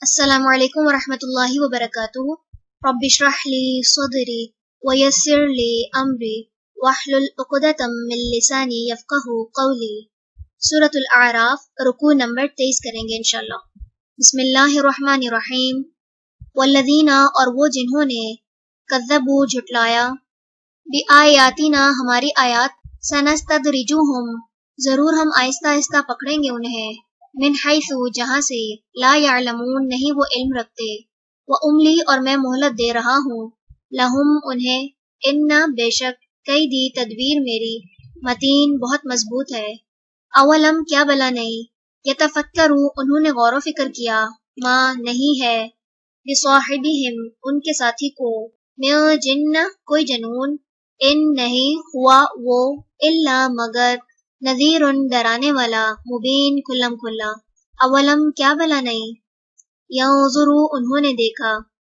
السلام علیکم ورحمۃ اللہ وبرکاتہ۔ رب اشرح لی صدری ویسر لی امری واحلل عقدۃ من لسانی یفقہوا قولی۔ سورۃ الاعراف رکوع نمبر 23 کریں گے انشاءاللہ۔ بسم اللہ الرحمن الرحیم۔ والذین، اور وہ جنہوں نے کذبوا جھٹلایا، بآیاتنا ہماری آیات، سنستدرجہم ضرور ہم آہستہ آہستہ پکڑیں گے انہیں، من حیث جہاں سے، لا یعلمون نہیں وہ علم رکھتے، واملی اور میں مہلت دے رہا ہوں، لہم انہیں، ان بے شک، کیدی تدبیر میری، متین بہت مضبوط ہے۔ اولم کیا بلا نہیں، یتفکروا انہوں نے غور و فکر کیا، ما نہیں ہے، بصاحبہم ان کے ساتھی کو، من جن کوئی جنون، ان نہیں ہوا وہ، الا مگر، نذیر ڈرانے والا، مبین کھلم کھلا۔ اولم کیا بلا نہیں، ینظروا انہوں نے دیکھا،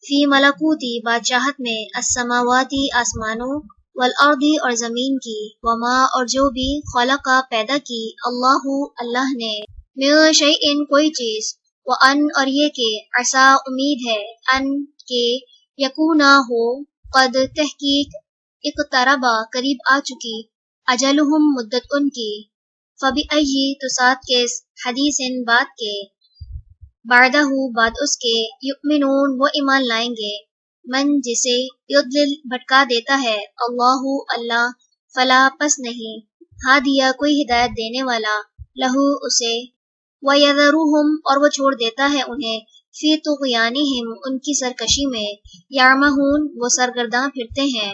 فی ملکوتی بادشاہت میں، السماواتی آسمانوں، والارض اور زمین کی، وما اور جو بھی، خلقا پیدا کی، اللہ نے، من شیء کوئی چیز، وان اور یہ کہ، عسیٰ امید ہے، ان کے، یکونا ہو، قد تحقیق، اقتربا قریب آ چکی، اجلہم مدت ان کی، فبأی تو ساتھ کس، حدیث بات کے، بعدہ بعد اس کے، یؤمنون وہ ایمان لائیں گے، من جسے، یضلل بھٹکا دیتا ہے، اللہ فلا پس نہیں، ہادیہ کوئی ہدایت دینے والا، لہو اسے، وَيَذَرُهُمْ اور وہ چھوڑ دیتا ہے انہیں، فی طغیانہم ان کی سرکشی میں، یعمہون وہ سرگرداں پھرتے ہیں،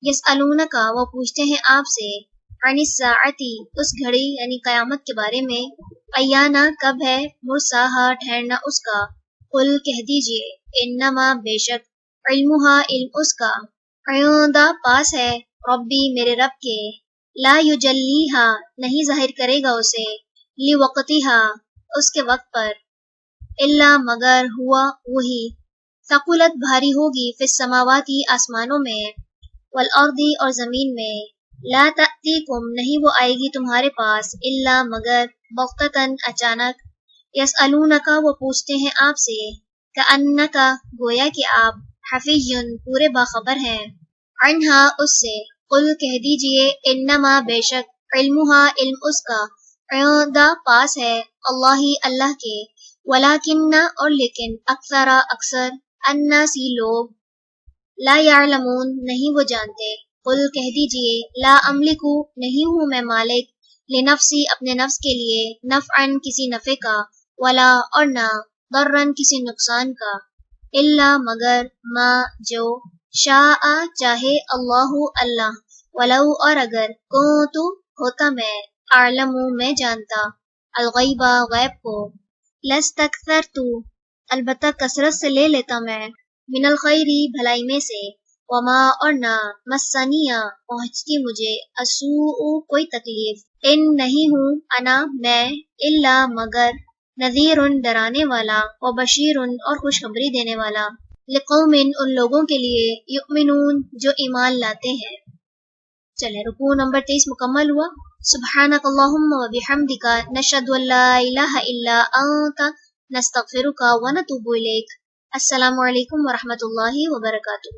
یسألونک وہ پوچھتے ہیں آپ سے، عن الساعتی اس گھڑی یعنی قیامت کے بارے میں، ایانا کب ہے، مرساہا ٹھہرنا اس کا، قل کہہ دیجئے، انما بے شک، علمہا علم اس کا، عندہ پاس ہے، ربی میرے رب کے، لا یجلیہا نہیں ظاہر کرے گا اسے، لوقتہا اس کے وقت پر، الا مگر ہوا وہی، ثقلت بھاری ہوگی، فی السماواتی آسمانوں میں، والارض اور زمین میں، لا تأتیکم نہیں وہ آئے گی تمہارے پاس، الا مگر، بغتتاً اچانک، یسألونک وہ پوچھتے ہیں آپ سے، کأنک گویا کہ آپ، حفی پورے باخبر ہیں، عنہا اس سے، قل کہہ دیجئے، انما بے شک، علمہا علم اس کا، عندہ پاس ہے، اللہ کے، ولیکن اور لیکن، اکثر، الناس لوگ، لا یعلمون نہیں وہ جانتے، قل کہہ دیجئے، لا املکو نہیں ہوں میں مالک، لنفسی اپنے نفس کے لیے، نفعن کسی نفع کا، ولا اور نہ، ضرن کسی نقصان کا، الا مگر، ما جو، شاء چاہے، اللہ، ولو اور اگر، کنتو ہوتا میں، اعلم میں جانتا، الغیبہ غیب کو، لاستکثرت البتہ کثرت سے لے لیتا میں، من الخیر بھلائی میں سے، وما اور نہ، مسنیہ پہنچتی مجھے، السوء کوئی تکلیف، ان نہیں ہوں، انا میں، الا مگر، نذیر ڈرانے والا، وبشیر اور خوشخبری دینے والا، لقوم ان لوگوں کے لیے، یؤمنون جو ایمان لاتے ہیں۔ چلیں رکوع نمبر 23 مکمل ہوا۔ سبحانک اللہم و بحمدک، نشہد ان لا الہ الا انت، نستغفرک و نتوب الیک۔ السلام علیکم ورحمۃ اللہ وبرکاتہ۔